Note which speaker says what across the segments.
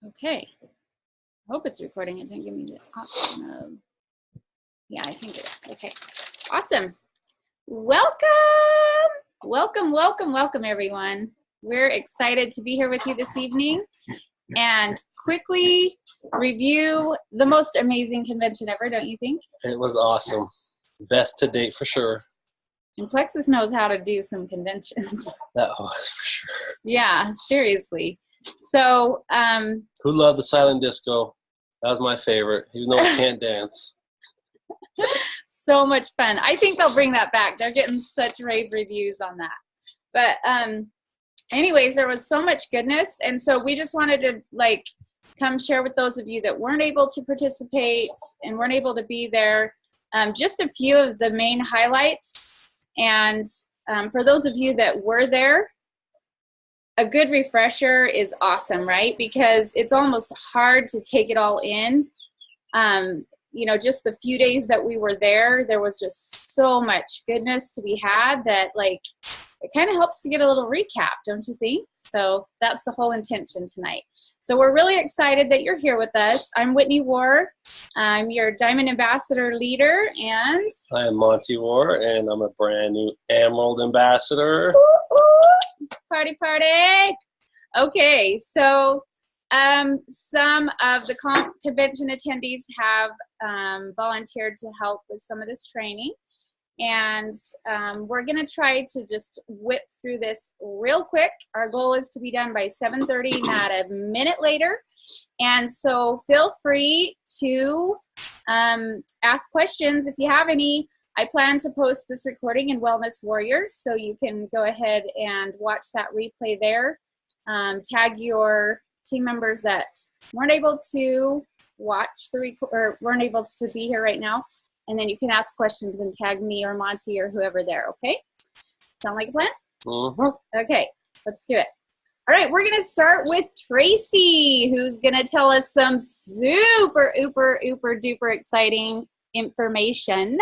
Speaker 1: Okay. I hope it's recording. It didn't give me the option of, yeah, I think it is. Okay. Awesome. Welcome. Welcome, welcome, welcome, everyone. We're excited to be here with you this evening and quickly review the most amazing convention ever, don't you think?
Speaker 2: It was awesome. Best to date for sure.
Speaker 1: And Plexus knows how to do some conventions.
Speaker 2: That was for sure.
Speaker 1: Yeah, seriously. So,
Speaker 2: who loved the silent disco? That was my favorite, even though I can't dance.
Speaker 1: So much fun. I think they'll bring that back. They're getting such rave reviews on that. But anyways, there was so much goodness. And so we just wanted to come share with those of you that weren't able to participate and weren't able to be there, just a few of the main highlights. And for those of you that were there, a good refresher is awesome, right? Because it's almost hard to take it all in. You know, just the few days that we were there, there was just so much goodness to be had that it kind of helps to get a little recap, don't you think? So that's the whole intention tonight. So we're really excited that you're here with us. I'm Whitney Warr. I'm your Diamond Ambassador leader, and
Speaker 2: I am Monty Warr, and I'm a brand new Emerald Ambassador.
Speaker 1: Ooh, ooh. Party, party. Okay, so some of the convention attendees have volunteered to help with some of this training. And we're going to try to just whip through this real quick. Our goal is to be done by 7:30, not a minute later. And so feel free to ask questions if you have any. I plan to post this recording in Wellness Warriors, so you can go ahead and watch that replay there. Tag your team members that weren't able to watch the or weren't able to be here right now. And then you can ask questions and tag me or Monty or whoever there, okay? Sound like a plan?
Speaker 2: Mm-hmm.
Speaker 1: Okay, let's do it. All right, we're gonna start with Tracy, who's gonna tell us some super, duper exciting information.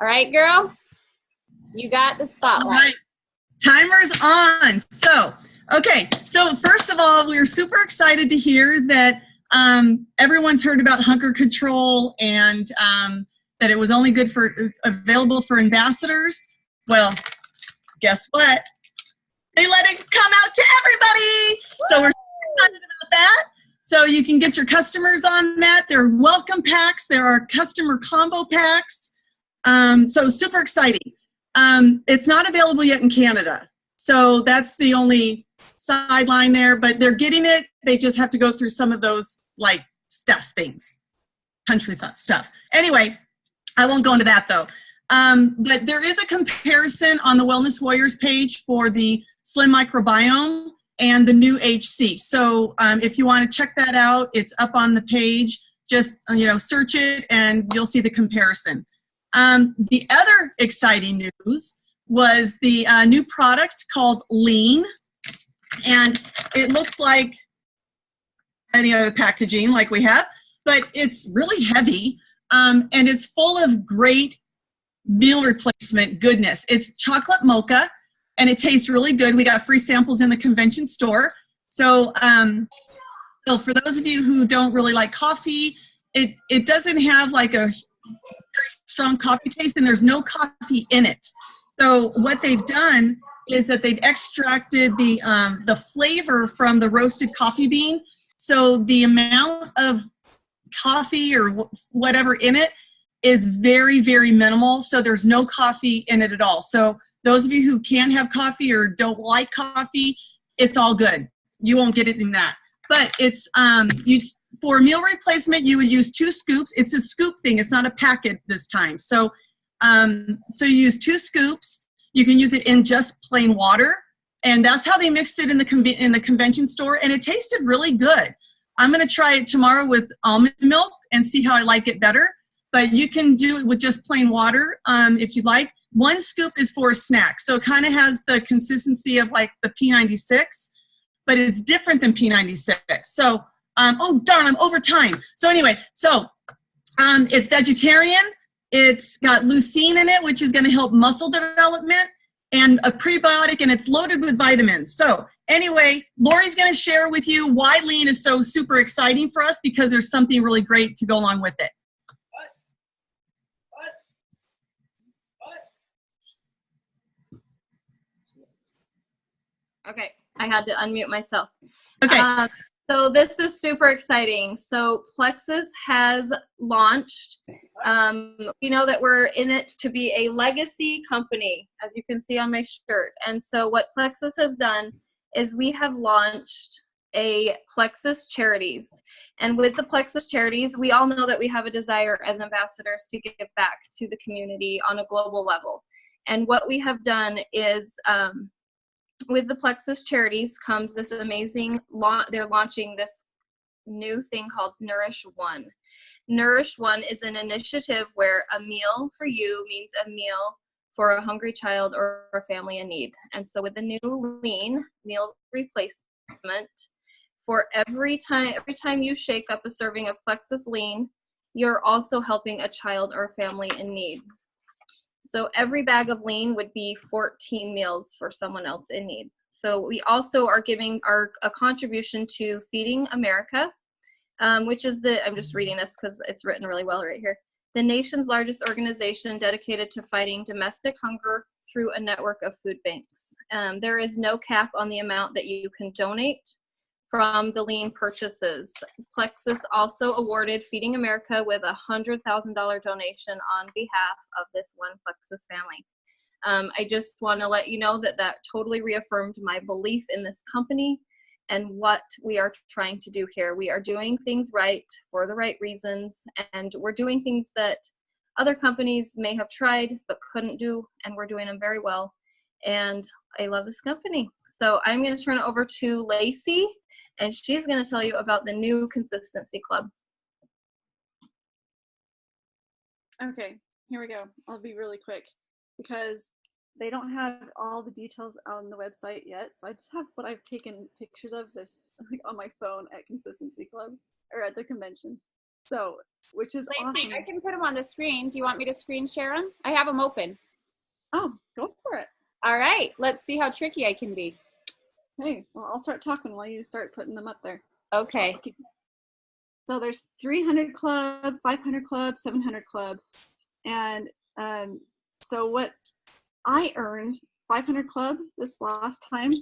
Speaker 1: All right, girl, you got the spotlight.
Speaker 3: All right, timer's on. So, okay, so first of all, we're super excited to hear that everyone's heard about hunger control and that it was only good for available for ambassadors. Well, guess what? They let it come out to everybody. So we're excited about that. So you can get your customers on that. There are welcome packs. There are customer combo packs. So super exciting. It's not available yet in Canada. So that's the only sideline there, but they're getting it. They just have to go through some of those country stuff. Anyway, I won't go into that though. But there is a comparison on the Wellness Warriors page for the Slim Microbiome and the new HC. So if you want to check that out, it's up on the page. Just search it and you'll see the comparison. The other exciting news was the new product called Lean. And it looks like any other packaging like we have, but it's really heavy and it's full of great meal replacement goodness. It's chocolate mocha and it tastes really good. We got free samples in the convention store. So, so for those of you who don't really like coffee, it doesn't have like a very strong coffee taste and there's no coffee in it. So what they've done is that they've extracted the flavor from the roasted coffee bean. So the amount of coffee or whatever in it is very, very minimal. So there's no coffee in it at all. So those of you who can't have coffee or don't like coffee, it's all good. You won't get it in that. But it's for meal replacement, you would use 2 scoops. It's a scoop thing. It's not a packet this time. So so you use 2 scoops. You can use it in just plain water, and that's how they mixed it in the convention store, and it tasted really good. I'm going to try it tomorrow with almond milk and see how I like it better, but you can do it with just plain water if you like. 1 scoop is for a snack, so it kind of has the consistency of like the P96, but it's different than P96. So, oh darn, I'm over time. So anyway, so it's vegetarian. It's got leucine in it, which is going to help muscle development, and a prebiotic, and it's loaded with vitamins. So Anyway, Lori's going to share with you why lean is so super exciting for us, because there's something really great to go along with it.
Speaker 4: Okay, I had to unmute myself.
Speaker 3: Okay.
Speaker 4: So this is super exciting. So Plexus has launched. We know that we're in it to be a legacy company, as you can see on my shirt. And so what Plexus has done is we have launched a Plexus Charities. And with the Plexus Charities, we all know that we have a desire as ambassadors to give back to the community on a global level. And what we have done is, with the Plexus Charities comes this amazing, they're launching this new thing called Nourish One. Nourish One is an initiative where a meal for you means a meal for a hungry child or a family in need. And so with the new lean meal replacement, for every time you shake up a serving of Plexus lean, you're also helping a child or family in need. So every bag of lean would be 14 meals for someone else in need. So we also are giving a contribution to Feeding America, which is I'm just reading this because it's written really well right here. The nation's largest organization dedicated to fighting domestic hunger through a network of food banks. There is no cap on the amount that you can donate from the lean purchases. Plexus also awarded Feeding America with a $100,000 donation on behalf of this one Plexus family. I just want to let you know that that totally reaffirmed my belief in this company and what we are trying to do here. We are doing things right for the right reasons, and we're doing things that other companies may have tried but couldn't do, and we're doing them very well. And I love this company. So I'm going to turn it over to Lacey, and she's going to tell you about the new Consistency Club.
Speaker 5: Okay, here we go. I'll be really quick because they don't have all the details on the website yet. So I just have what I've taken pictures of this on my phone at Consistency Club or at the convention. So, which is
Speaker 1: Lacey,
Speaker 5: awesome.
Speaker 1: I can put them on the screen. Do you want me to screen share them? I have them open.
Speaker 5: Oh, go for it.
Speaker 1: All right, let's see how tricky I can be.
Speaker 5: Hey, well, I'll start talking while you start putting them up there.
Speaker 1: Okay.
Speaker 5: So there's 300 club, 500 club, 700 club. And so what I earned 500 club this last time.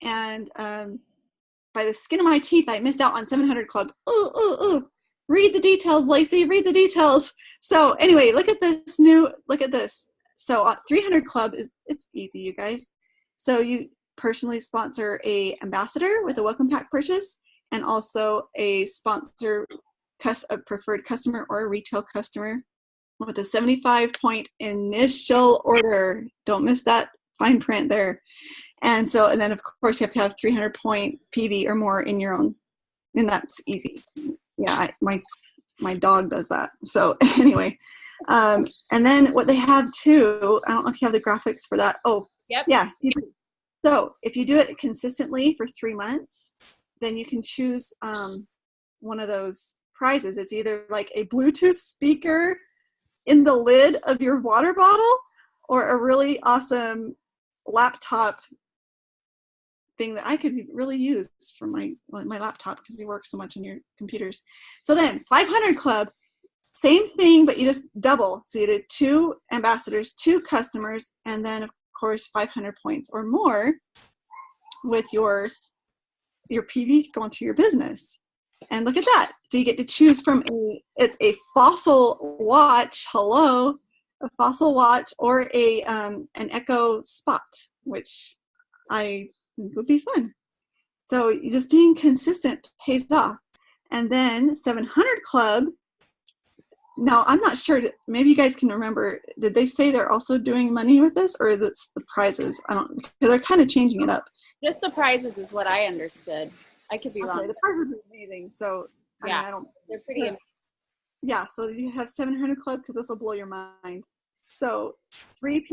Speaker 5: And by the skin of my teeth, I missed out on 700 club. Ooh. Read the details, Lacey, read the details. So anyway, look at this. So 300 club it's easy, you guys. So you personally sponsor a ambassador with a welcome pack purchase, and also a sponsor, a preferred customer or a retail customer with a 75-point initial order. Don't miss that fine print there. And then of course you have to have 300-point PV or more in your own, and that's easy. Yeah, my dog does that. So anyway, and then what they have too, I don't know if you have the graphics for that. Oh,
Speaker 1: yep.
Speaker 5: Yeah, you do. So if you do it consistently for 3 months, then you can choose one of those prizes. It's either like a Bluetooth speaker in the lid of your water bottle, or a really awesome laptop thing that I could really use for my laptop, because you work so much on your computers. So then 500 club, same thing, but you just double. So you did 2 ambassadors, 2 customers, and then of course 500 points or more with your PV going through your business. And look at that. So you get to choose from it's a fossil watch, a fossil watch, or an Echo Spot, which I think would be fun. So you just being consistent pays off. And then 700 club. Now, I'm not sure, maybe you guys can remember, did they say they're also doing money with this, or that's the prizes? I don't, because they're kind of changing it up.
Speaker 1: Just the prizes is what I understood. I could be wrong.
Speaker 5: The prizes are amazing. So,
Speaker 1: yeah,
Speaker 5: I mean,
Speaker 1: they're pretty amazing.
Speaker 5: Yeah, so you have 700 club, because this will blow your mind. So 3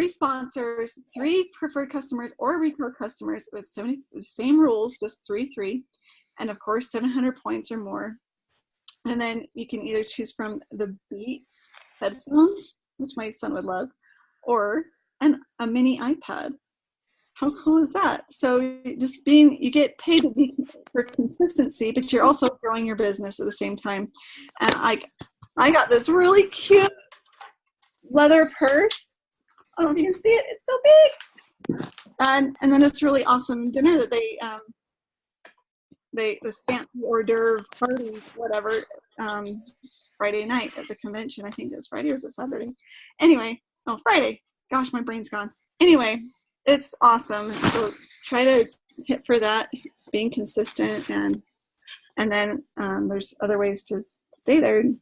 Speaker 5: sponsors, 3 preferred customers or retail customers with the same rules, just 3, and of course 700 points or more. And then you can either choose from the Beats headphones, which my son would love, or a mini iPad. how cool is that? So you get paid for consistency, but you're also growing your business at the same time. And I got this really cute leather purse. I don't know if you can see it. It's so big. And then this really awesome dinner that this fancy hors d'oeuvre party, whatever, Friday night at the convention. I think it was Friday or was it Saturday? Anyway, Friday. Gosh, my brain's gone. Anyway, it's awesome. So try to hit for that, being consistent, and then there's other ways to stay there and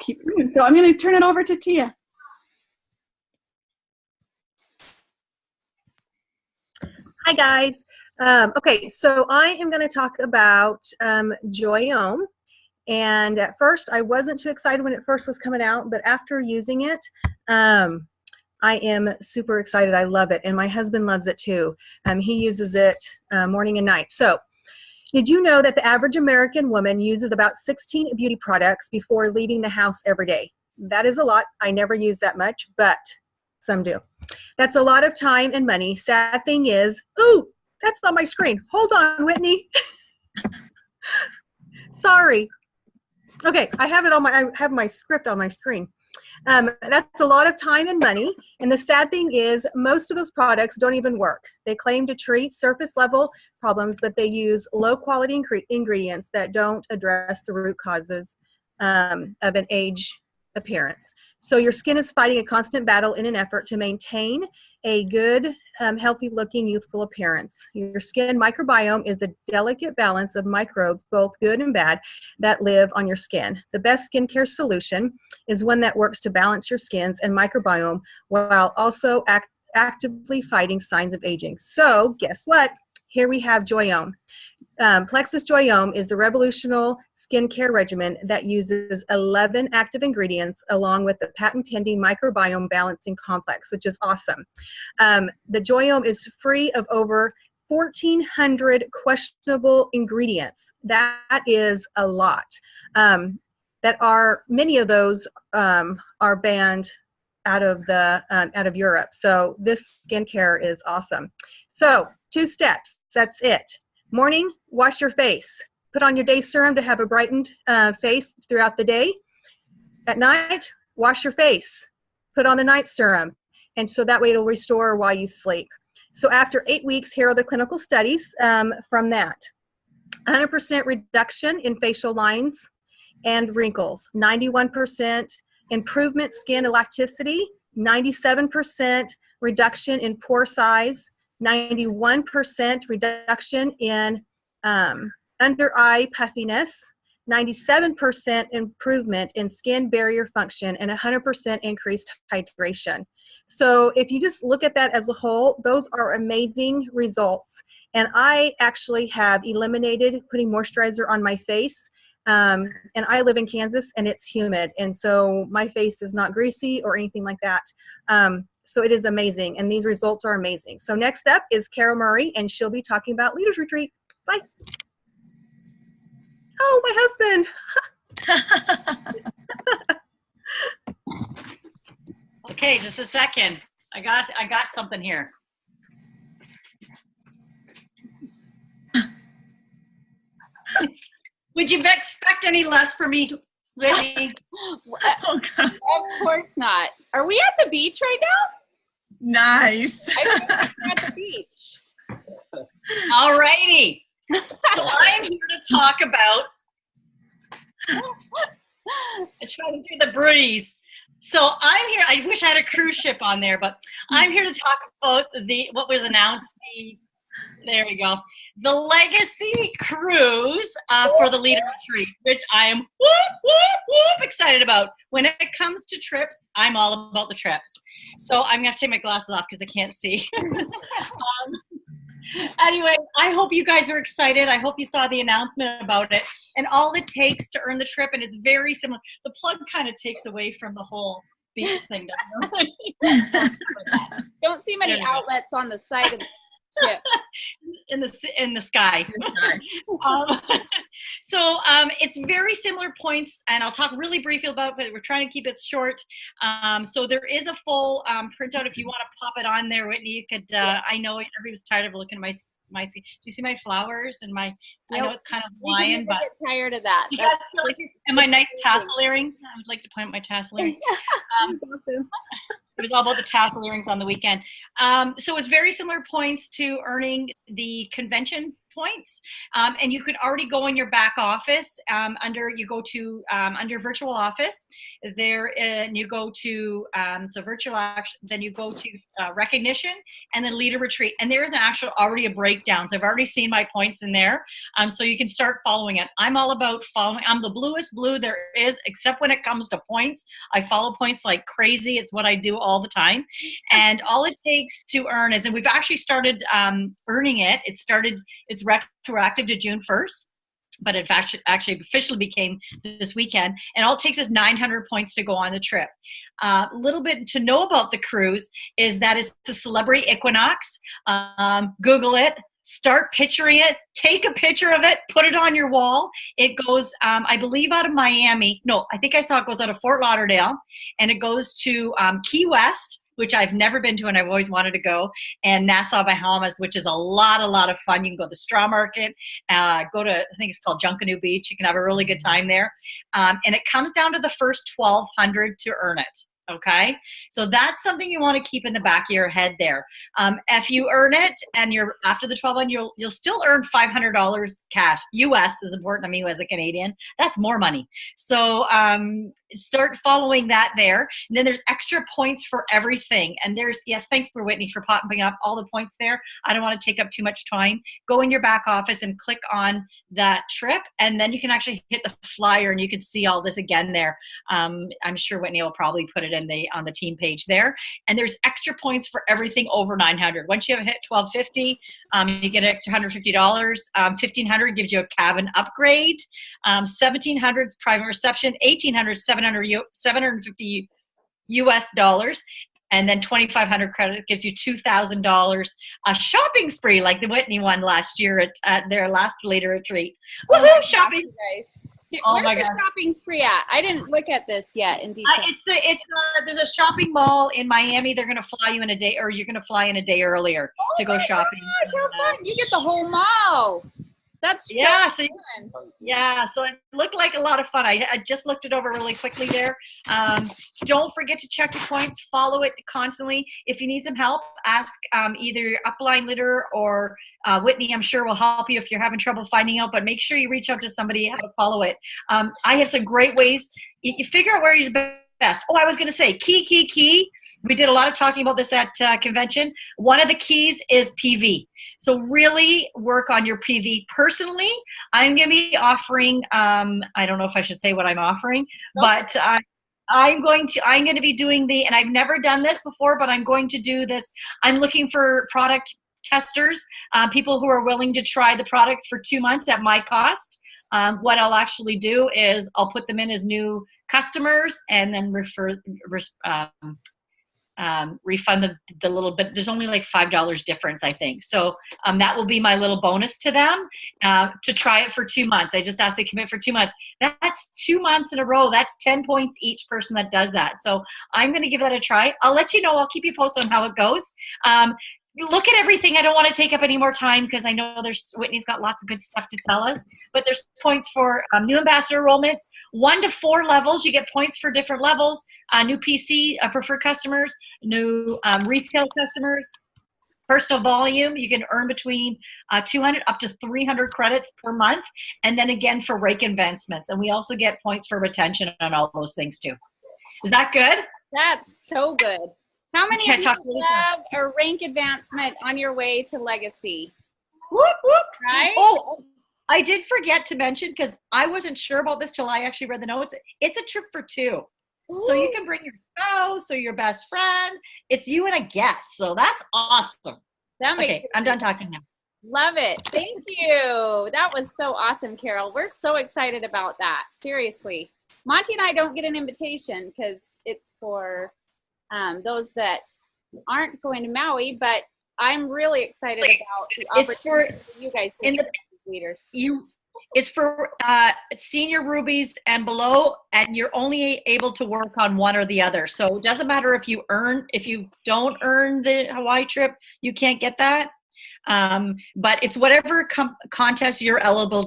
Speaker 5: keep moving. So I'm going to turn it over to Tia.
Speaker 6: Hi guys. Okay, so I am going to talk about Joyome. And at first, I wasn't too excited when it first was coming out, but after using it, I am super excited. I love it, and my husband loves it too. He uses it morning and night. So, did you know that the average American woman uses about 16 beauty products before leaving the house every day? That is a lot. I never use that much, but some do. That's a lot of time and money. Sad thing is, ooh, that's not my screen. Hold on, Whitney. Sorry. Okay, I have my script on my screen. That's a lot of time and money, and the sad thing is most of those products don't even work. They claim to treat surface level problems, but they use low quality ingredients that don't address the root causes of an age appearance. So your skin is fighting a constant battle in an effort to maintain a good, healthy looking, youthful appearance. Your skin microbiome is the delicate balance of microbes, both good and bad, that live on your skin. The best skincare solution is one that works to balance your skins and microbiome while also actively fighting signs of aging. So guess what? Here we have Joyome. Plexus Joyome is the revolutionary skincare regimen that uses 11 active ingredients along with the patent-pending microbiome balancing complex, which is awesome. The Joyome is free of over 1,400 questionable ingredients. That is a lot. Many of those are banned out of Europe. So this skincare is awesome. So 2 steps. That's it. Morning, wash your face. Put on your day serum to have a brightened face throughout the day. At night, wash your face. Put on the night serum. And so that way it'll restore while you sleep. So after 8 weeks, here are the clinical studies from that. 100% reduction in facial lines and wrinkles. 91% improvement skin elasticity. 97% reduction in pore size. 91% reduction in under eye puffiness, 97% improvement in skin barrier function, and 100% increased hydration. So if you just look at that as a whole, those are amazing results. And I actually have eliminated putting moisturizer on my face. And I live in Kansas and it's humid. And so my face is not greasy or anything like that. So it is amazing, and these results are amazing. So next up is Carol Murray, and she'll be talking about Leaders Retreat. Bye. Oh, my husband.
Speaker 7: Okay, just a second. I got something here. Would you expect any less from me, Whitney?
Speaker 5: Oh, God.
Speaker 1: Of course not. Are we at the beach right now?
Speaker 3: Nice.
Speaker 1: I think we're at the beach.
Speaker 7: All righty. So I'm here to talk about, I try to do the breeze. So I'm here, I wish I had a cruise ship on there, but I'm here to talk about what was announced, there we go, the Legacy Cruise for the Leader Retreat, which I am excited about. When it comes to trips, I'm all about the trips. So I'm gonna have to take my glasses off because I can't see. Anyway, I hope you guys are excited. I hope you saw the announcement about it and all it takes to earn the trip. And it's very similar. The plug kind of takes away from the whole beach thing.
Speaker 1: Don't see many outlets on the side of the ship.
Speaker 7: in the sky. So it's very similar points, and I'll talk really briefly about it, but we're trying to keep it short. So there is a full printout if you want to pop it on there, Whitney. You could. I know everybody's tired of looking at my. Do you see my flowers and my? I know it's kind of lion, but
Speaker 1: get tired of that.
Speaker 7: You guys feel like and my nice tassel earrings. I would like to point out my tassel earrings. It was all about the tassel earrings on the weekend. So it's very similar points to earning the convention points. And you could already go in your back office under virtual office there, and you go to so virtual action, then you go to recognition, and then leader retreat. And there is already a breakdown. So I've already seen my points in there. So you can start following it. I'm all about following. I'm the bluest blue there is, except when it comes to points. I follow points like crazy. It's what I do all the time. And all it takes to earn is, and we've actually started earning it. It's retroactive to June 1st. But it actually officially became this weekend. And all it takes is 900 points to go on the trip. A little bit to know about the cruise is that it's a celebrity equinox. Google it. Start picturing it. Take a picture of it. Put it on your wall. It goes, I believe, out of Miami. No, I think I saw it goes out of Fort Lauderdale. And it goes to Key West, which I've never been to and I've always wanted to go, and Nassau, Bahamas, which is a lot of fun. You can go to the straw market, go to, I think it's called Junkanoo Beach. You can have a really good time there. And it comes down to the first 1,200 to earn it. Okay, so that's something you want to keep in the back of your head there. If you earn it and you're after the 1,200, you'll still earn $500 cash. US is important to me as a Canadian. That's more money. So start following that there. And then there's extra points for everything. And there's, yes, thanks for Whitney for popping up all the points there. I don't want to take up too much time. Go in your back office and click on that trip. And then you can actually hit the flyer and you can see all this again there. I'm sure Whitney will probably put it in on the team page there. And there's extra points for everything over 900. Once you have hit 1,250, you get an extra $150. 1,500 gives you a cabin upgrade. 1,700 is private reception. 1,800, 750 US dollars. And then 2,500 credit gives you $2,000 a shopping spree like the Whitney one last year at their last later retreat. Woohoo, shopping!
Speaker 1: Guys.
Speaker 7: Oh
Speaker 1: Where's the shopping spree at? I didn't look at this yet in detail.
Speaker 7: There's a shopping mall in Miami. They're going to fly you in a day, or you're going to fly in a day earlier to go shopping.
Speaker 1: Gosh, how fun. You get the whole mall. That's
Speaker 7: yeah.
Speaker 1: So
Speaker 7: So it looked like a lot of fun. I just looked it over really quickly there. Don't forget to check your points. Follow it constantly. If you need some help, ask either your upline leader or Whitney. I'm sure will help you if you're having trouble finding out. But make sure you reach out to somebody how to follow it. I have some great ways. You figure out where you're best. Oh, I was going to say key. We did a lot of talking about this at convention. One of the keys is PV. So really work on your PV. Personally, I'm going to be offering, I don't know if I should say what I'm offering, but I'm going to be doing and I've never done this before, but I'm going to do this. I'm looking for product testers, people who are willing to try the products for 2 months at my cost. What I'll actually do is I'll put them in as new customers and then refund the little bit. There's only like $5 difference, I think. So that will be my little bonus to them to try it for 2 months. I just asked they commit for 2 months. That's 2 months in a row. That's 10 points each person that does that. So I'm going to give that a try. I'll let you know. I'll keep you posted on how it goes. Look at everything. I don't want to take up any more time because I know Whitney's got lots of good stuff to tell us. But there's points for new ambassador enrollments, 1 to 4 levels. You get points for different levels. New PC preferred customers, new retail customers, personal volume. You can earn between 200 up to 300 credits per month, and then again for rake advancements. And we also get points for retention and all those things too. Is that good?
Speaker 1: That's so good. How many of you have a rank advancement on your way to Legacy?
Speaker 7: Whoop, whoop.
Speaker 1: Right?
Speaker 7: Oh, I did forget to mention, because I wasn't sure about this till I actually read the notes. It's a trip for 2. Ooh. So you can bring your spouse or your best friend. It's you and a guest. So that's awesome.
Speaker 1: That makes
Speaker 7: I'm done talking now.
Speaker 1: Love it. Thank you. That was so awesome, Carol. We're so excited about that. Seriously. Monty and I don't get an invitation because it's for those that aren't going to Maui, but I'm really excited about the opportunity for you guys to be these leaders.
Speaker 7: It's for senior rubies and below, and you're only able to work on one or the other. So it doesn't matter if you don't earn the Hawaii trip, you can't get that. But it's whatever contest you're eligible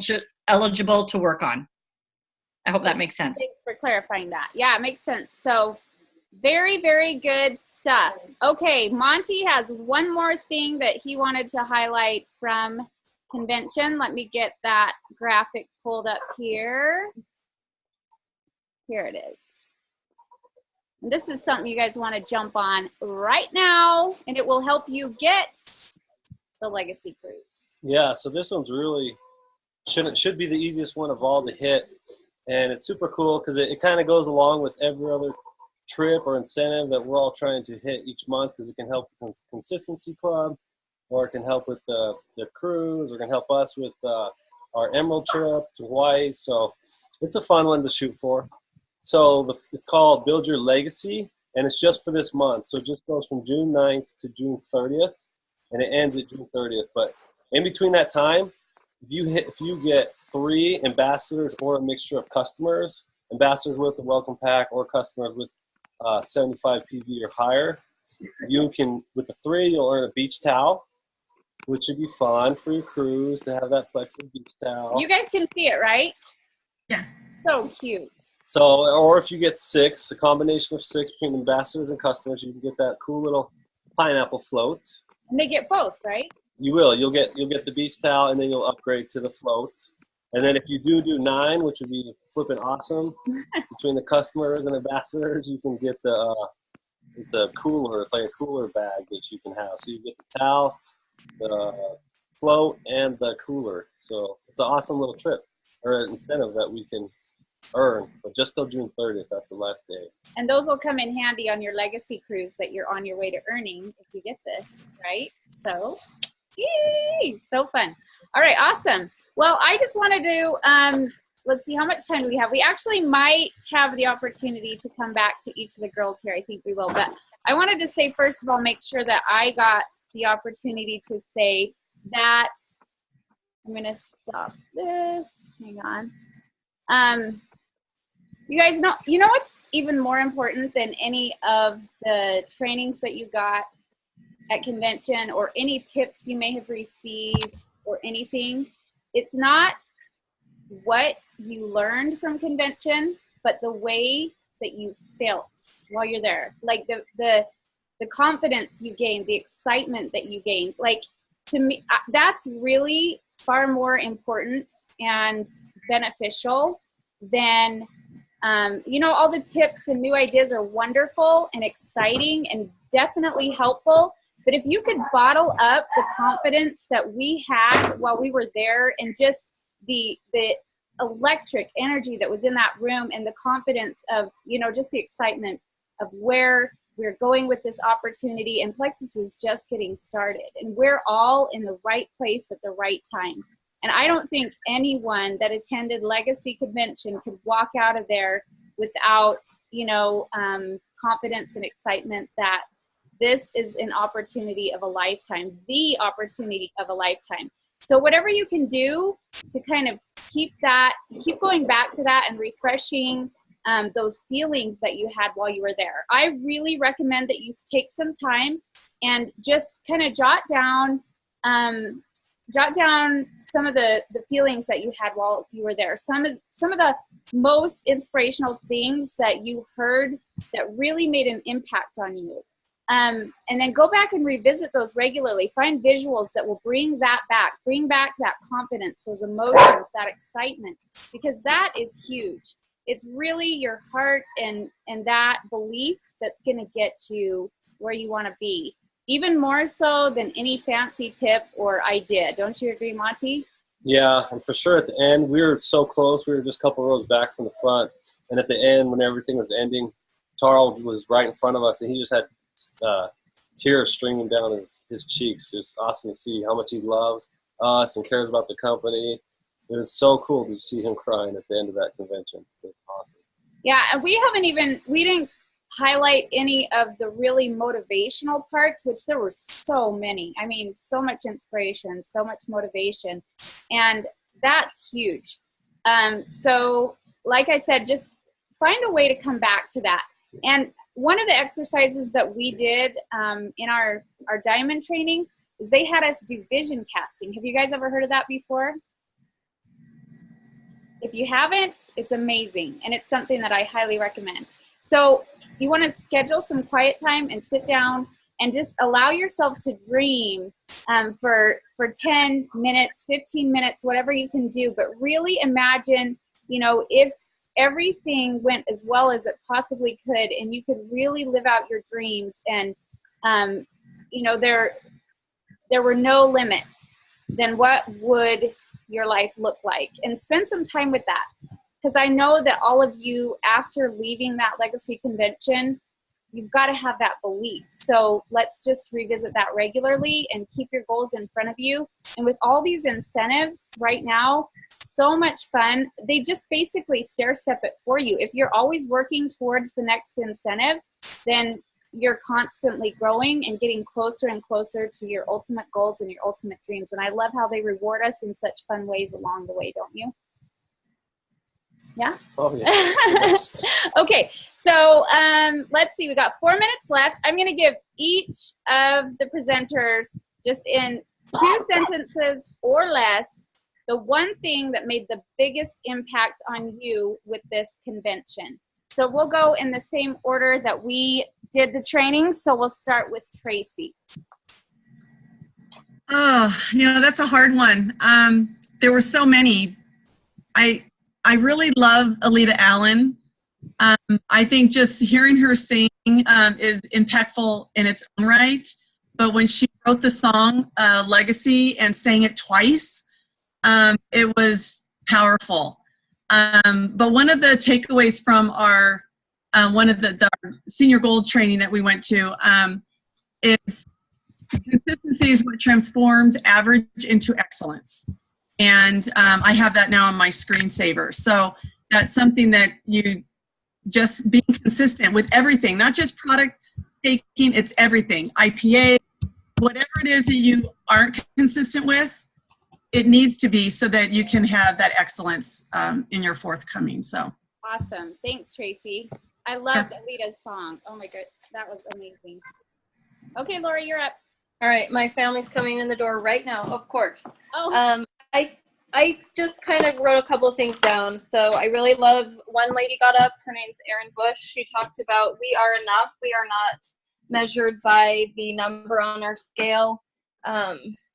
Speaker 7: to work on. I hope that makes sense.
Speaker 1: Thanks for clarifying that. Yeah, it makes sense. So very, very good stuff. Okay, Monty has one more thing that he wanted to highlight from convention. Let me get that graphic pulled up here. Here it is. And this is something you guys want to jump on right now, and it will help you get the Legacy Cruise.
Speaker 2: Yeah, so this one's really should be the easiest one of all to hit, and it's super cool because it kind of goes along with every other trip or incentive that we're all trying to hit each month, because it can help the Consistency Club, or it can help with the cruise, or it can help us with our Emerald trip to Hawaii. So it's a fun one to shoot for. So it's called Build Your Legacy, and it's just for this month. So it just goes from June 9th to June 30th, and it ends at June 30th. But in between that time, if you get 3 ambassadors or a mixture of customers, ambassadors with a welcome pack or customers with 75 PV or higher, you can, with the 3, you'll earn a beach towel, which should be fun for your cruise to have that Plexus beach towel.
Speaker 1: You guys can see it, right?
Speaker 3: Yeah.
Speaker 1: So cute.
Speaker 2: So, or if you get 6, a combination of 6 between ambassadors and customers, you can get that cool little pineapple float.
Speaker 1: And they get both, right?
Speaker 2: You will. You'll get the beach towel, and then you'll upgrade to the float. And then if you do 9, which would be flipping awesome, between the customers and ambassadors, you can get it's a cooler. It's like a cooler bag that you can have. So you get the towel, the float, and the cooler. So it's an awesome little trip or an incentive that we can earn, but just till June 30th. That's the last day.
Speaker 1: And those will come in handy on your Legacy Cruise that you're on your way to earning if you get this, right? So, yay! So fun. All right, awesome. Well, I just wanted to, let's see, how much time do we have? We actually might have the opportunity to come back to each of the girls here. I think we will. But I wanted to say, first of all, make sure that I got the opportunity to say that, I'm going to stop this. Hang on. You guys know, what's even more important than any of the trainings that you got at convention or any tips you may have received or anything? It's not what you learned from convention, but the way that you felt while you're there. Like the confidence you gained, the excitement that you gained. Like, to me, that's really far more important and beneficial than, all the tips and new ideas are wonderful and exciting and definitely helpful. But if you could bottle up the confidence that we had while we were there, and just the electric energy that was in that room, and the confidence of, just the excitement of where we're going with this opportunity, and Plexus is just getting started, and we're all in the right place at the right time. And I don't think anyone that attended Legacy Convention could walk out of there without, confidence and excitement that this is an opportunity of a lifetime, the opportunity of a lifetime. So whatever you can do to kind of keep going back to that and refreshing those feelings that you had while you were there. I really recommend that you take some time and just kind of jot down some of the feelings that you had while you were there. Some of the most inspirational things that you heard that really made an impact on you. And then go back and revisit those regularly. Find visuals that will bring that back. Bring back that confidence, those emotions, that excitement, because that is huge. It's really your heart and that belief that's going to get you where you want to be, even more so than any fancy tip or idea. Don't you agree, Monty?
Speaker 2: Yeah, and for sure at the end, we were so close. We were just a couple rows back from the front. And at the end, when everything was ending, Charles was right in front of us, and he just had tears streaming down his cheeks. It was awesome to see how much he loves us and cares about the company. It was so cool to see him crying at the end of that convention. It was awesome.
Speaker 1: Yeah, and we didn't highlight any of the really motivational parts, which there were so many. I mean, so much inspiration, so much motivation. And that's huge. So like I said, just find a way to come back to that. And one of the exercises that we did in our diamond training is they had us do vision casting. Have you guys ever heard of that before? If you haven't, it's amazing, and it's something that I highly recommend. So you want to schedule some quiet time and sit down and just allow yourself to dream for 10 minutes, 15 minutes, whatever you can do. But really imagine, you know, if everything went as well as it possibly could, and you could really live out your dreams, and you know, there were no limits, then what would your life look like? And spend some time with that, because I know that all of you, after leaving that legacy convention, you've got to have that belief. So let's just revisit that regularly and keep your goals in front of you. And with all these incentives right now, so much fun. They just basically stair step it for you. If you're always working towards the next incentive, then you're constantly growing and getting closer and closer to your ultimate goals and your ultimate dreams. And I love how they reward us in such fun ways along the way, don't you? Yeah?
Speaker 2: Oh, yeah.
Speaker 1: Okay, so let's see. We got 4 minutes left. I'm going to give each of the presenters, just in 2 sentences or less, the one thing that made the biggest impact on you with this convention. So we'll go in the same order that we did the training. So we'll start with Tracy.
Speaker 3: Oh, you know, that's a hard one. There were so many. I really love Alita Allen. I think just hearing her sing is impactful in its own right. But when she wrote the song Legacy and sang it twice, it was powerful. But one of the takeaways from our one of the senior gold training that we went to is consistency is what transforms average into excellence. And I have that now on my screensaver. So that's something that you just being consistent with everything, not just product taking, it's everything. IPA, whatever it is that you aren't consistent with, it needs to be, so that you can have that excellence in your forthcoming. So
Speaker 1: awesome. Thanks, Tracy. I loved Alita's song. Oh my god, that was amazing. Okay, Laura, you're up.
Speaker 4: All right, my family's coming in the door right now, of course.
Speaker 1: Oh.
Speaker 4: I just kind of wrote a couple of things down. So I really love, one lady got up, her name's Erin Bush. She talked about we are enough. We are not measured by the number on our scale.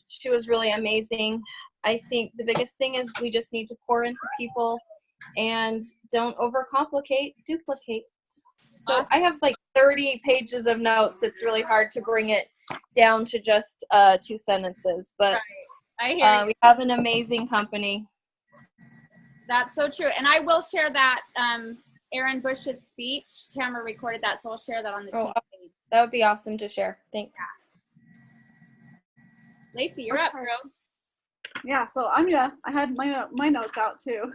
Speaker 4: She was really amazing. I think the biggest thing is we just need to pour into people and don't overcomplicate, duplicate. So I have like 30 pages of notes. It's really hard to bring it down to just 2 sentences, but
Speaker 1: right. I hear you.
Speaker 4: we have an amazing company.
Speaker 1: That's so true. And I will share that Erin Bush's speech. Tamara recorded that, so I'll share that on the team page.
Speaker 4: That would be awesome to share. Thanks.
Speaker 1: Yeah. Lacey, you're up, girl.
Speaker 5: Yeah, so I had my notes out too.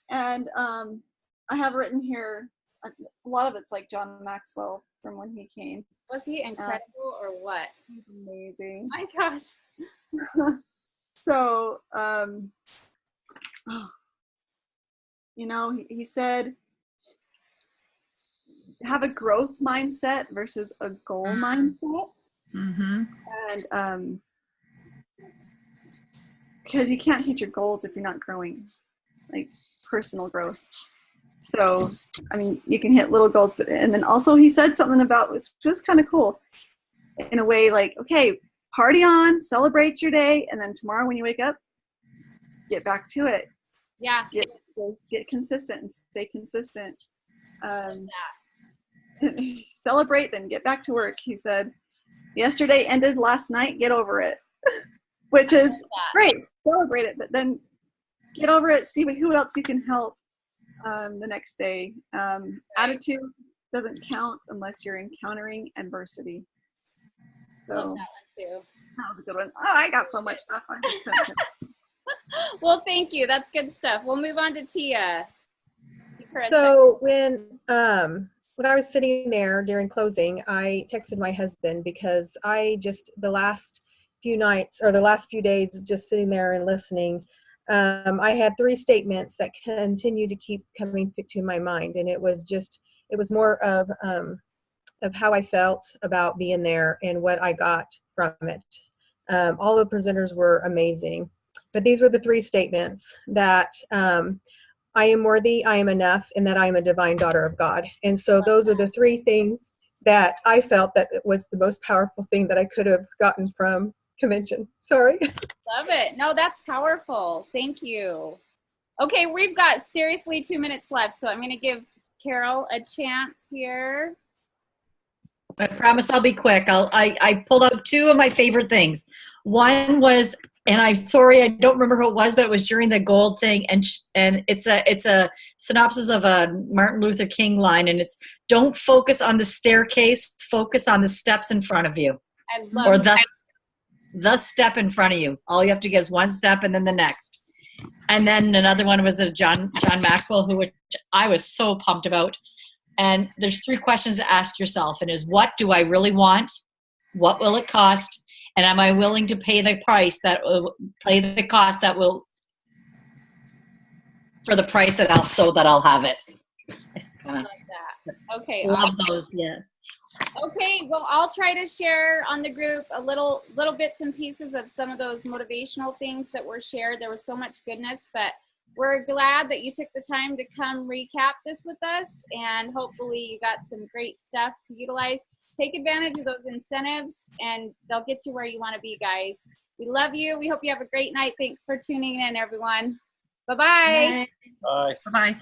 Speaker 5: And I have written here, a lot of it's like John Maxwell from when he came.
Speaker 1: Was he incredible or what?
Speaker 5: He's amazing.
Speaker 1: My gosh.
Speaker 5: So, you know, he said, have a growth mindset versus a goal mindset.
Speaker 3: Mm-hmm.
Speaker 5: And because you can't hit your goals if you're not growing, like personal growth. So, I mean, you can hit little goals, but, and then also he said something about, which was kind of cool in a way, like, okay, party on, celebrate your day, and then tomorrow when you wake up, get back to it.
Speaker 1: Yeah.
Speaker 5: Get consistent and stay consistent. Celebrate, then get back to work. He said, yesterday ended last night, get over it. Which is great. Celebrate it, but then get over it. See who else you can help the next day. Attitude doesn't count unless you're encountering adversity. So
Speaker 1: Love that one too.
Speaker 5: That was a good one. Oh, I got so much stuff. I just couldn't.
Speaker 1: Well, thank you. That's good stuff. We'll move on to Tia.
Speaker 6: So when I was sitting there during closing, I texted my husband because I just, the last few nights or the last few days, just sitting there and listening, I had 3 statements that continue to keep coming to my mind, and it was more of how I felt about being there and what I got from it. All the presenters were amazing, but these were the 3 statements that I am worthy, I am enough, and that I am a divine daughter of God. And so those are the 3 things that I felt that it was the most powerful thing that I could have gotten from convention. Sorry.
Speaker 1: Love it. No, that's powerful. Thank you. Okay, we've got seriously 2 minutes left, so I'm going to give Carol a chance here.
Speaker 7: I promise I'll be quick. I pulled out 2 of my favorite things. One was, and I'm sorry, I don't remember who it was, but it was during the gold thing, and it's a synopsis of a Martin Luther King line, and it's, don't focus on the staircase, focus on the steps in front of you.
Speaker 1: I love
Speaker 7: the step in front of you. All you have to get is 1 step and then the next. And then another one was a John Maxwell, which I was so pumped about. And there's 3 questions to ask yourself, and is, what do I really want? What will it cost? And am I willing to pay the price that will pay the cost that will, for the price that I'll have it.
Speaker 1: I love that. Okay.
Speaker 7: Love
Speaker 1: Awesome.
Speaker 7: those, yeah.
Speaker 1: Okay, well, I'll try to share on the group a little bits and pieces of some of those motivational things that were shared. There was so much goodness, but we're glad that you took the time to come recap this with us, and hopefully you got some great stuff to utilize. Take advantage of those incentives, and they'll get you where you want to be, guys. We love you. We hope you have a great night. Thanks for tuning in, everyone. Bye-bye.
Speaker 2: Bye.
Speaker 3: Bye-bye.